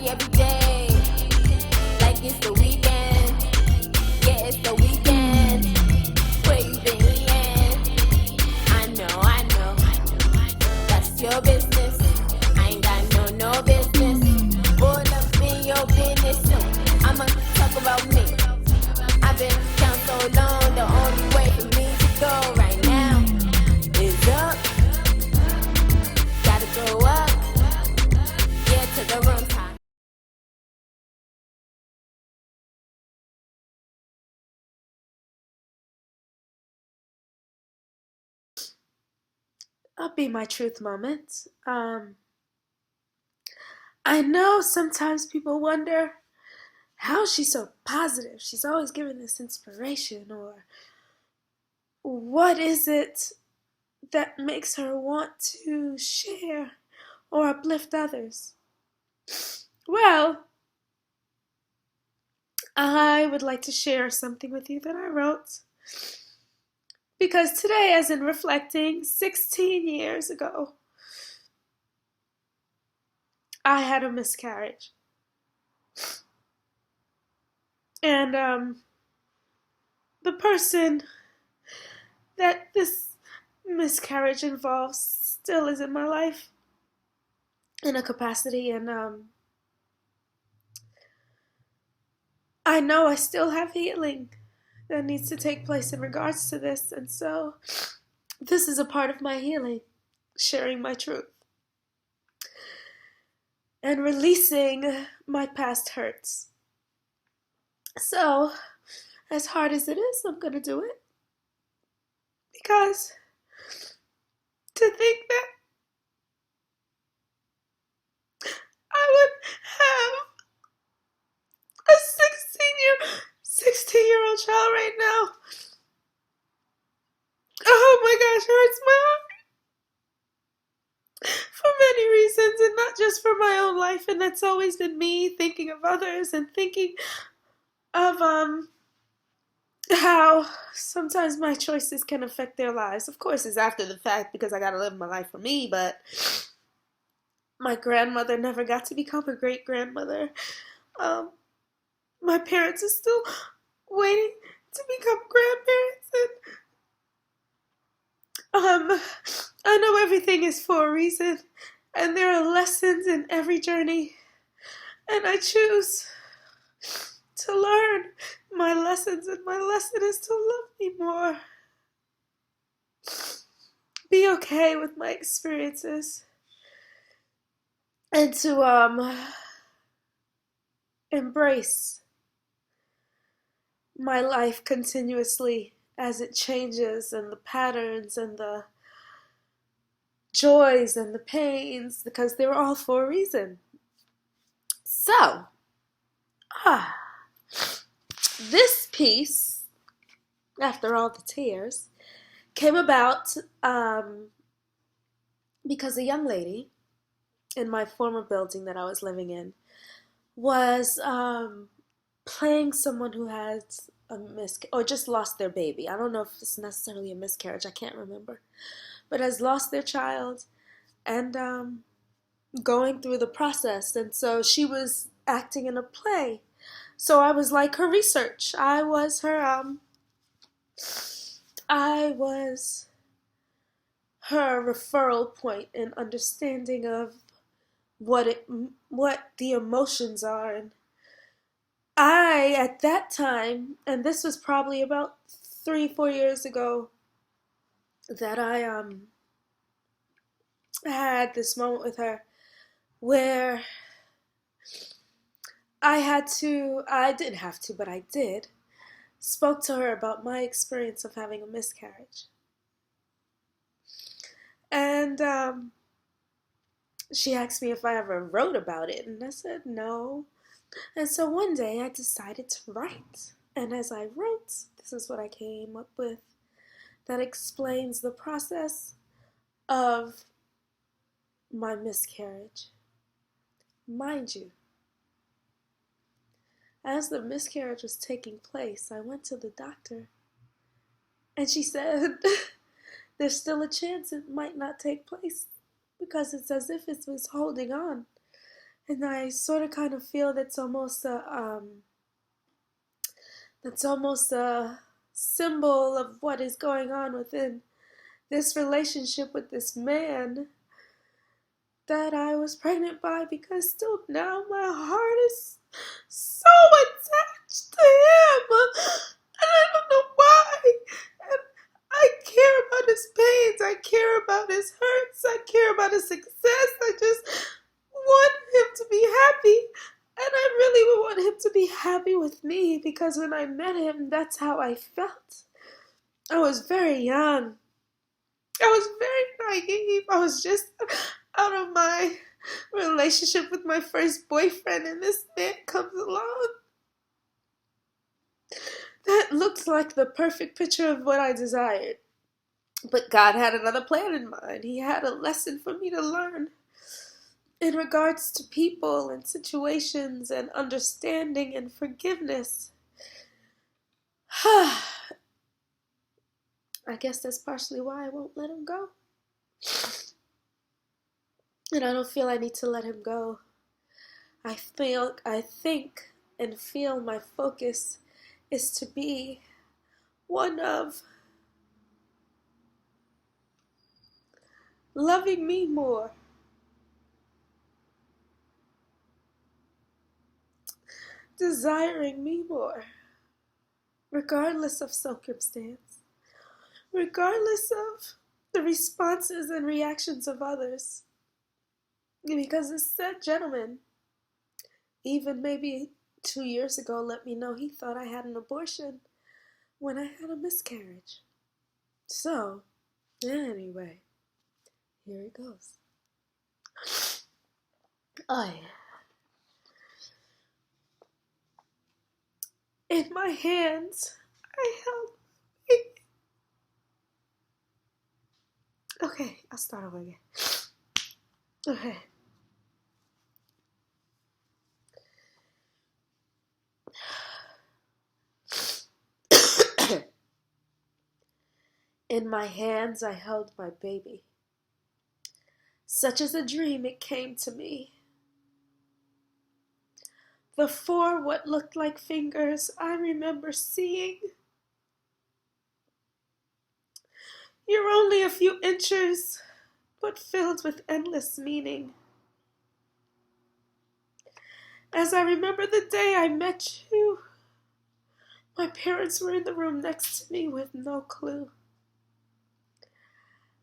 party every day, like it's the weekend. Yeah, it's the weekend. Where you been eating? I know, that's your business. I ain't got no business. All up in your business, so I'ma talk about me. I've been down so long, the only way for me to go right now is up. Gotta go up, yeah, to the room top. I'll be my truth moment. I know sometimes people wonder how she's so positive. She's always giving this inspiration, or what is it that makes her want to share or uplift others? Well, I would like to share something with you that I wrote. Because today, as in reflecting 16 years ago, I had a miscarriage. And the person that this miscarriage involves still is in my life in a capacity, and I know I still have healing that needs to take place in regards to this, and so this is a part of my healing, sharing my truth and releasing my past hurts. So, as hard as it is, I'm gonna do it, because to think that I would have a 16-year-old child right now. Oh my gosh, hurts my heart for many reasons, and not just for my own life. And that's always been me thinking of others and thinking of how sometimes my choices can affect their lives. Of course, it's after the fact because I gotta live my life for me, but my grandmother never got to become a great grandmother. Um, my parents are still waiting to become grandparents, and I know everything is for a reason, and there are lessons in every journey, and I choose to learn my lessons, and my lesson is to love me more. Be okay with my experiences, and to embrace my life continuously as it changes, and the patterns and the joys and the pains, because they're all for a reason. So, this piece, after all the tears, came about because a young lady in my former building that I was living in was playing someone who had or just lost their baby. I don't know if it's necessarily a miscarriage, I can't remember, but has lost their child, and going through the process. And so she was acting in a play. So I was like her research. I was her referral point in understanding of what the emotions are. And I, at that time, and this was probably about 3-4 years ago, that I had this moment with her where I didn't have to, but I did, spoke to her about my experience of having a miscarriage. And she asked me if I ever wrote about it, and I said no. And so one day I decided to write. And as I wrote, this is what I came up with that explains the process of my miscarriage. Mind you, as the miscarriage was taking place, I went to the doctor, and she said, there's still a chance it might not take place, because it's as if it was holding on. And I sort of kind of feel that's almost a symbol of what is going on within this relationship with this man that I was pregnant by, because still now my heart is so attached to him. And I don't know why. And I care about his pains. I care about his hurts. I care about his success. I just want him to be happy. And I really want him to be happy with me, because when I met him, that's how I felt. I was very young. I was very naive. I was just out of my relationship with my first boyfriend, and this man comes along that looks like the perfect picture of what I desired. But God had another plan in mind. He had a lesson for me to learn in regards to people and situations and understanding and forgiveness. I guess that's partially why I won't let him go. And I don't feel I need to let him go. I think and feel my focus is to be one of loving me more, desiring me more, regardless of circumstance, regardless of the responses and reactions of others. Because this said gentleman, even maybe 2 years ago, let me know he thought I had an abortion when I had a miscarriage. So, anyway, here it goes. In my hands, I held it. Okay, I'll start over again. Okay. In my hands, I held my baby. Such as a dream it came to me. The four what looked like fingers I remember seeing. You're only a few inches, but filled with endless meaning. As I remember the day I met you, my parents were in the room next to me with no clue.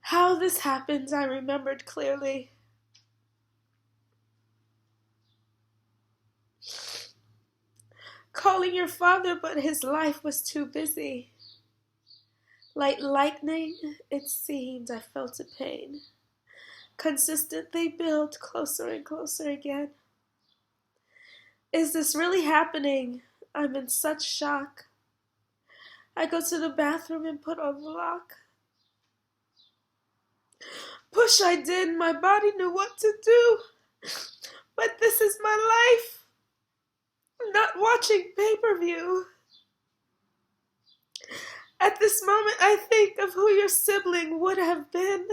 How this happened, I remembered clearly. Calling your father, but his life was too busy. Like lightning, it seemed I felt a pain. Consistently build closer and closer again. Is this really happening? I'm in such shock. I go to the bathroom and put on the lock. Push I did, my body knew what to do. But this is my life. Not watching pay-per-view. At this moment I think of who your sibling would have been.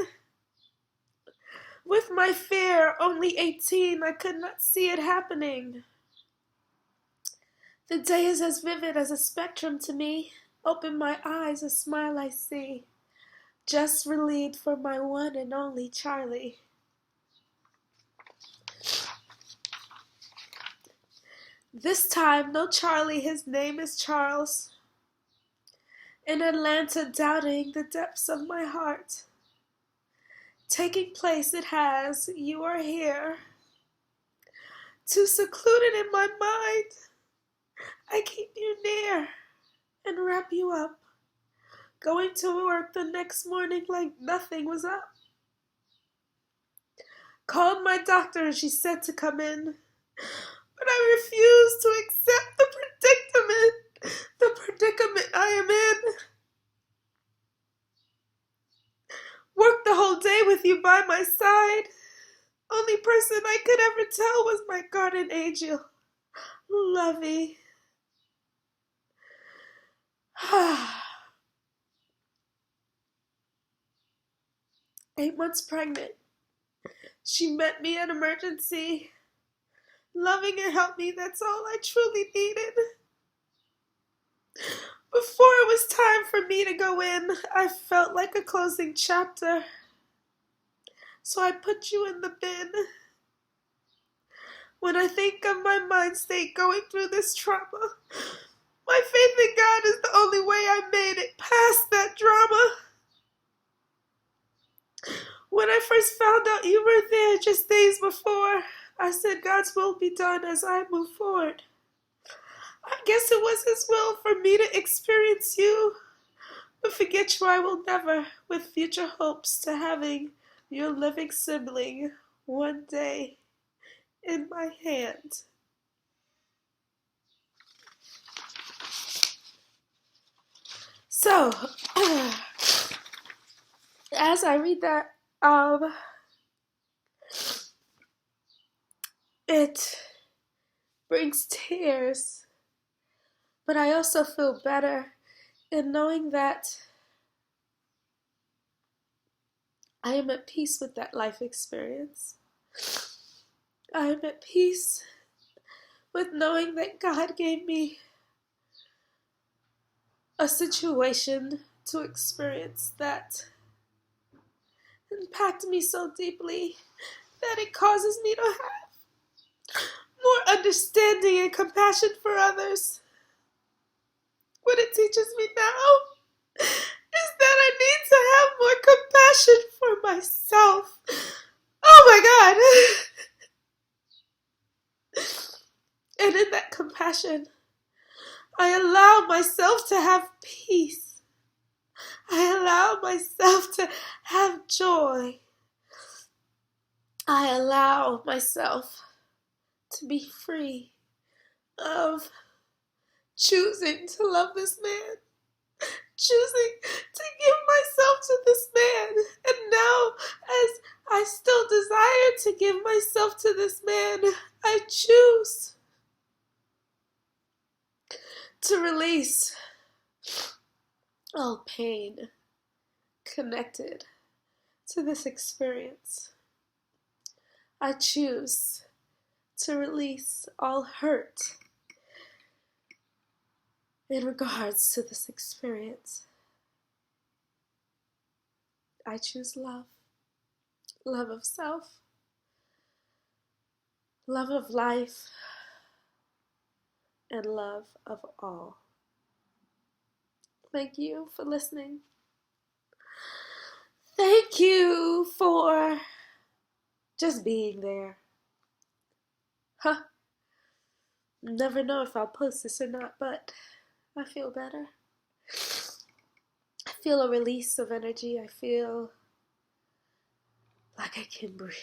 With my fear, only 18, I could not see it happening. The day is as vivid as a spectrum to me. Open my eyes, a smile I see. Just relieved for my one and only Charlie. This time, no Charlie, his name is Charles. In Atlanta, doubting the depths of my heart. Taking place it has, you are here. Too secluded in my mind, I keep you near and wrap you up. Going to work the next morning like nothing was up. Called my doctor and she said to come in. But I refuse to accept the predicament I am in. Worked the whole day with you by my side. Only person I could ever tell was my guardian angel, Lovey. 8 months pregnant. She met me at emergency. loving and help me. That's all I truly needed. Before it was time for me to go in, I felt like a closing chapter. So I put you in the bin. When I think of my mind state going through this trauma, my faith in God is the only way I made it past that drama. When I first found out you were there just days before, I said God's will be done as I move forward. I guess it was His will for me to experience you, but forget you I will never, with future hopes to having your living sibling one day in my hand. So, as I read that, it brings tears, but I also feel better in knowing that I am at peace with that life experience. I am at peace with knowing that God gave me a situation to experience that impacted me so deeply that it causes me to have more understanding and compassion for others. What it teaches me now is that I need to have more compassion for myself. Oh my God. And in that compassion, I allow myself to have peace. I allow myself to have joy. I allow myself to be free of choosing to love this man, choosing to give myself to this man. And now, as I still desire to give myself to this man, I choose to release all pain connected to this experience. I choose to release all hurt in regards to this experience. I choose love, love of self, love of life, and love of all. Thank you for listening. Thank you for just being there. Never know if I'll post this or not, but I feel better. I feel a release of energy. I feel like I can breathe.